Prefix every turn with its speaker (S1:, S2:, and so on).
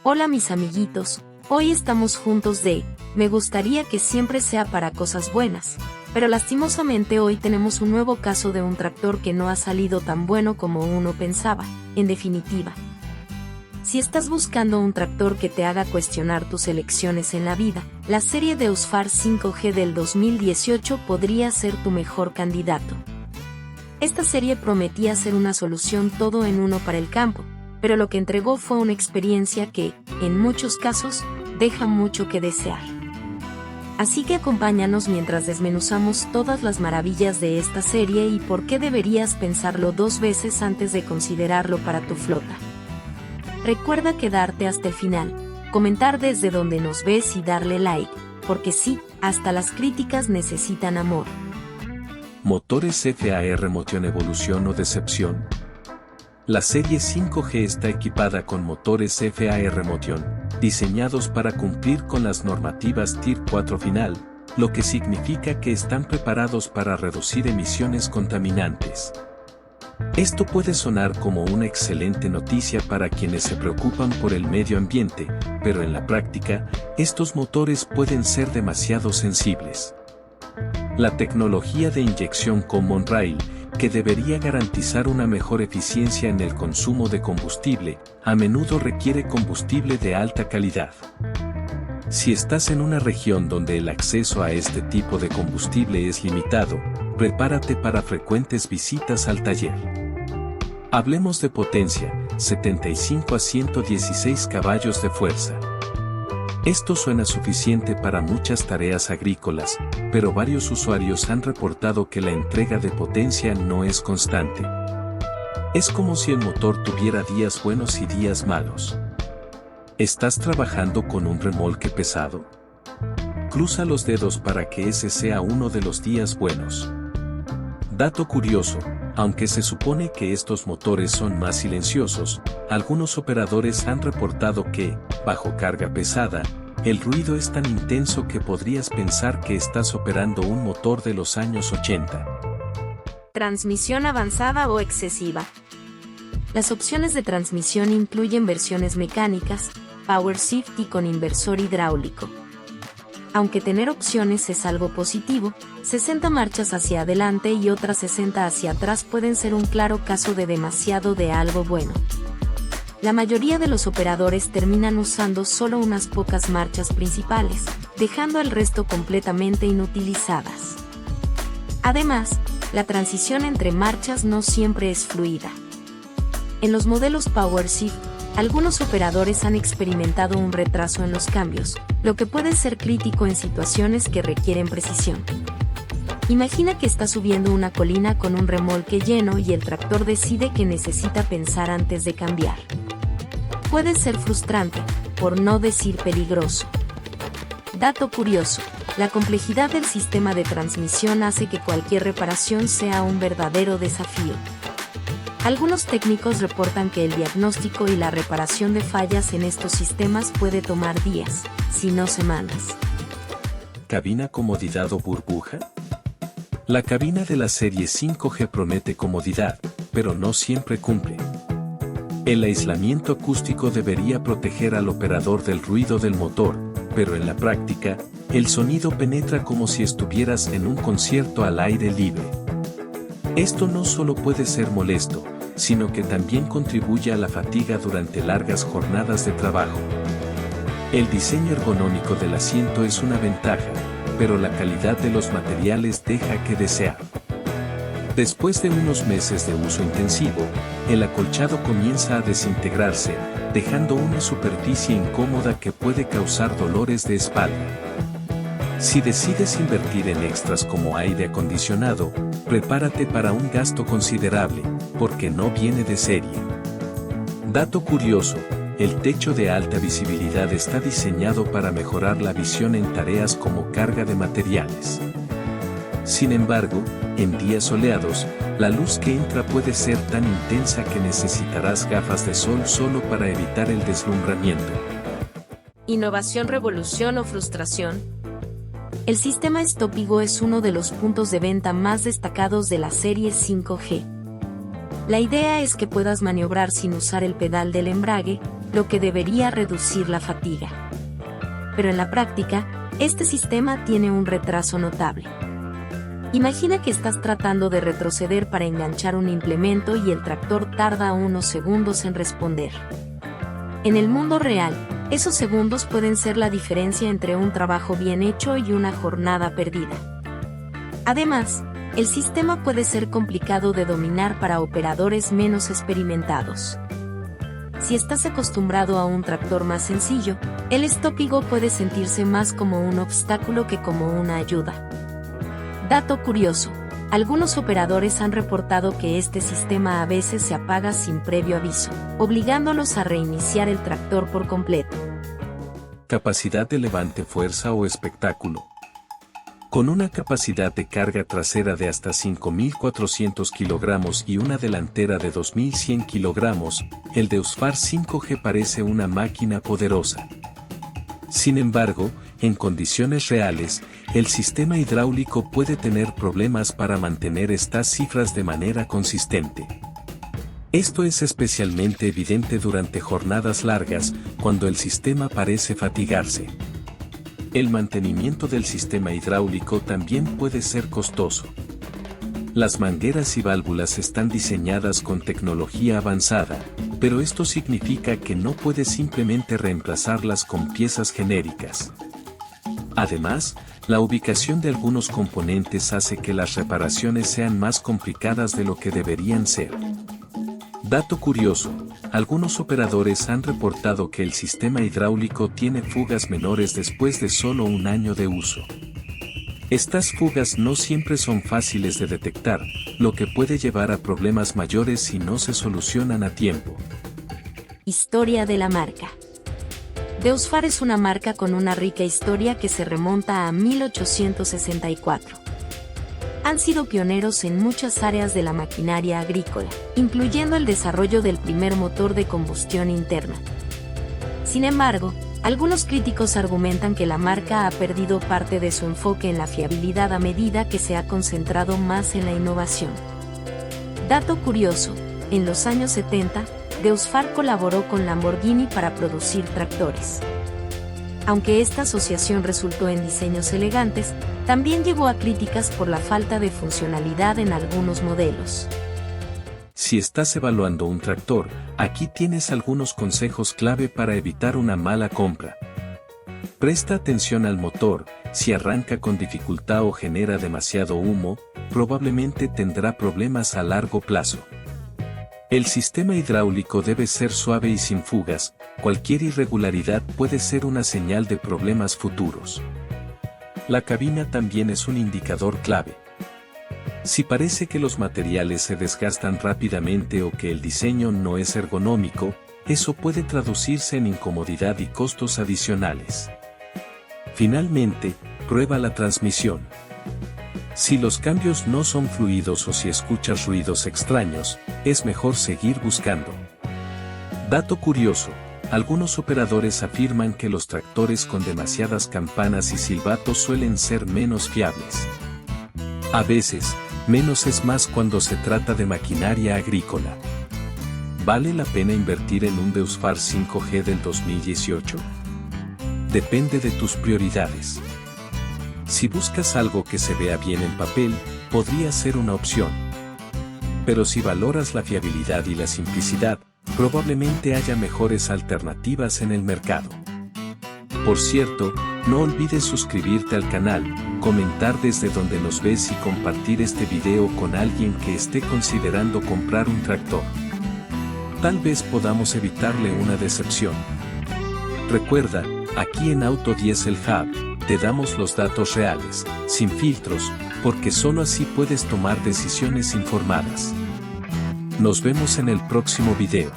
S1: Hola mis amiguitos, hoy estamos juntos me gustaría que siempre sea para cosas buenas, pero lastimosamente hoy tenemos un nuevo caso de un tractor que no ha salido tan bueno como uno pensaba, en definitiva. Si estás buscando un tractor que te haga cuestionar tus elecciones en la vida, la serie de USFAR 5G del 2018 podría ser tu mejor candidato. Esta serie prometía ser una solución todo en uno para el campo, pero lo que entregó fue una experiencia que, en muchos casos, deja mucho que desear. Así que acompáñanos mientras desmenuzamos todas las maravillas de esta serie y por qué deberías pensarlo 2 veces antes de considerarlo para tu flota. Recuerda quedarte hasta el final, comentar desde donde nos ves y darle like, porque sí, hasta las críticas necesitan amor.
S2: Motores FAR Motion Evolución o Decepción. La serie 5G está equipada con motores FAR Motion, diseñados para cumplir con las normativas Tier 4 final, lo que significa que están preparados para reducir emisiones contaminantes. Esto puede sonar como una excelente noticia para quienes se preocupan por el medio ambiente, pero en la práctica, estos motores pueden ser demasiado sensibles. La tecnología de inyección Common Rail, que debería garantizar una mejor eficiencia en el consumo de combustible, a menudo requiere combustible de alta calidad. Si estás en una región donde el acceso a este tipo de combustible es limitado, prepárate para frecuentes visitas al taller. Hablemos de potencia, 75 a 116 caballos de fuerza. Esto suena suficiente para muchas tareas agrícolas, pero varios usuarios han reportado que la entrega de potencia no es constante. Es como si el motor tuviera días buenos y días malos. ¿Estás trabajando con un remolque pesado? Cruza los dedos para que ese sea uno de los días buenos. Dato curioso, aunque se supone que estos motores son más silenciosos, algunos operadores han reportado que, bajo carga pesada, el ruido es tan intenso que podrías pensar que estás operando un motor de los años 80.
S1: Transmisión avanzada o excesiva. Las opciones de transmisión incluyen versiones mecánicas, Power Shift y con inversor hidráulico. Aunque tener opciones es algo positivo, 60 marchas hacia adelante y otras 60 hacia atrás pueden ser un claro caso de demasiado de algo bueno. La mayoría de los operadores terminan usando solo unas pocas marchas principales, dejando el resto completamente inutilizadas. Además, la transición entre marchas no siempre es fluida. En los modelos Power Shift, algunos operadores han experimentado un retraso en los cambios, lo que puede ser crítico en situaciones que requieren precisión. Imagina que estás subiendo una colina con un remolque lleno y el tractor decide que necesita pensar antes de cambiar. Puede ser frustrante, por no decir peligroso. Dato curioso, la complejidad del sistema de transmisión hace que cualquier reparación sea un verdadero desafío. Algunos técnicos reportan que el diagnóstico y la reparación de fallas en estos sistemas puede tomar días, si no semanas.
S2: ¿Cabina comodidad o burbuja? La cabina de la serie 5G promete comodidad, pero no siempre cumple. El aislamiento acústico debería proteger al operador del ruido del motor, pero en la práctica, el sonido penetra como si estuvieras en un concierto al aire libre. Esto no solo puede ser molesto, sino que también contribuye a la fatiga durante largas jornadas de trabajo. El diseño ergonómico del asiento es una ventaja, pero la calidad de los materiales deja que desear. Después de unos meses de uso intensivo, el acolchado comienza a desintegrarse, dejando una superficie incómoda que puede causar dolores de espalda. Si decides invertir en extras como aire acondicionado, prepárate para un gasto considerable, porque no viene de serie. Dato curioso, el techo de alta visibilidad está diseñado para mejorar la visión en tareas como carga de materiales. Sin embargo, en días soleados, la luz que entra puede ser tan intensa que necesitarás gafas de sol solo para evitar el deslumbramiento.
S1: Innovación, revolución o frustración. El sistema Stop-Go es uno de los puntos de venta más destacados de la serie 5G. La idea es que puedas maniobrar sin usar el pedal del embrague, lo que debería reducir la fatiga. Pero en la práctica, este sistema tiene un retraso notable. Imagina que estás tratando de retroceder para enganchar un implemento y el tractor tarda unos segundos en responder. En el mundo real, esos segundos pueden ser la diferencia entre un trabajo bien hecho y una jornada perdida. Además, el sistema puede ser complicado de dominar para operadores menos experimentados. Si estás acostumbrado a un tractor más sencillo, el stop-y-go puede sentirse más como un obstáculo que como una ayuda. Dato curioso: algunos operadores han reportado que este sistema a veces se apaga sin previo aviso, obligándolos a reiniciar el tractor por completo.
S2: Capacidad de levante, fuerza o espectáculo. Con una capacidad de carga trasera de hasta 5.400 kilogramos y una delantera de 2.100 kilogramos, el Deusfar 5G parece una máquina poderosa. Sin embargo, en condiciones reales, el sistema hidráulico puede tener problemas para mantener estas cifras de manera consistente. Esto es especialmente evidente durante jornadas largas, cuando el sistema parece fatigarse. El mantenimiento del sistema hidráulico también puede ser costoso. Las mangueras y válvulas están diseñadas con tecnología avanzada, pero esto significa que no puedes simplemente reemplazarlas con piezas genéricas. Además, la ubicación de algunos componentes hace que las reparaciones sean más complicadas de lo que deberían ser. Dato curioso: algunos operadores han reportado que el sistema hidráulico tiene fugas menores después de solo un año de uso. Estas fugas no siempre son fáciles de detectar, lo que puede llevar a problemas mayores si no se solucionan a tiempo.
S1: Historia de la marca. Deusfar es una marca con una rica historia que se remonta a 1864. Han sido pioneros en muchas áreas de la maquinaria agrícola, incluyendo el desarrollo del primer motor de combustión interna. Sin embargo, algunos críticos argumentan que la marca ha perdido parte de su enfoque en la fiabilidad a medida que se ha concentrado más en la innovación. Dato curioso: en los años 70, Deusfar colaboró con Lamborghini para producir tractores. Aunque esta asociación resultó en diseños elegantes, también llevó a críticas por la falta de funcionalidad en algunos modelos.
S2: Si estás evaluando un tractor, aquí tienes algunos consejos clave para evitar una mala compra. Presta atención al motor. Si arranca con dificultad o genera demasiado humo, probablemente tendrá problemas a largo plazo. El sistema hidráulico debe ser suave y sin fugas. Cualquier irregularidad puede ser una señal de problemas futuros. La cabina también es un indicador clave. Si parece que los materiales se desgastan rápidamente o que el diseño no es ergonómico, eso puede traducirse en incomodidad y costos adicionales. Finalmente, prueba la transmisión. Si los cambios no son fluidos o si escuchas ruidos extraños, es mejor seguir buscando. Dato curioso: algunos operadores afirman que los tractores con demasiadas campanas y silbatos suelen ser menos fiables. A veces, menos es más cuando se trata de maquinaria agrícola. ¿Vale la pena invertir en un Deusfar 5G del 2018? Depende de tus prioridades. Si buscas algo que se vea bien en papel, podría ser una opción. Pero si valoras la fiabilidad y la simplicidad, probablemente haya mejores alternativas en el mercado. Por cierto, no olvides suscribirte al canal, comentar desde donde nos ves y compartir este video con alguien que esté considerando comprar un tractor. Tal vez podamos evitarle una decepción. Recuerda, aquí en Auto Diesel Hub, te damos los datos reales, sin filtros, porque solo así puedes tomar decisiones informadas. Nos vemos en el próximo video.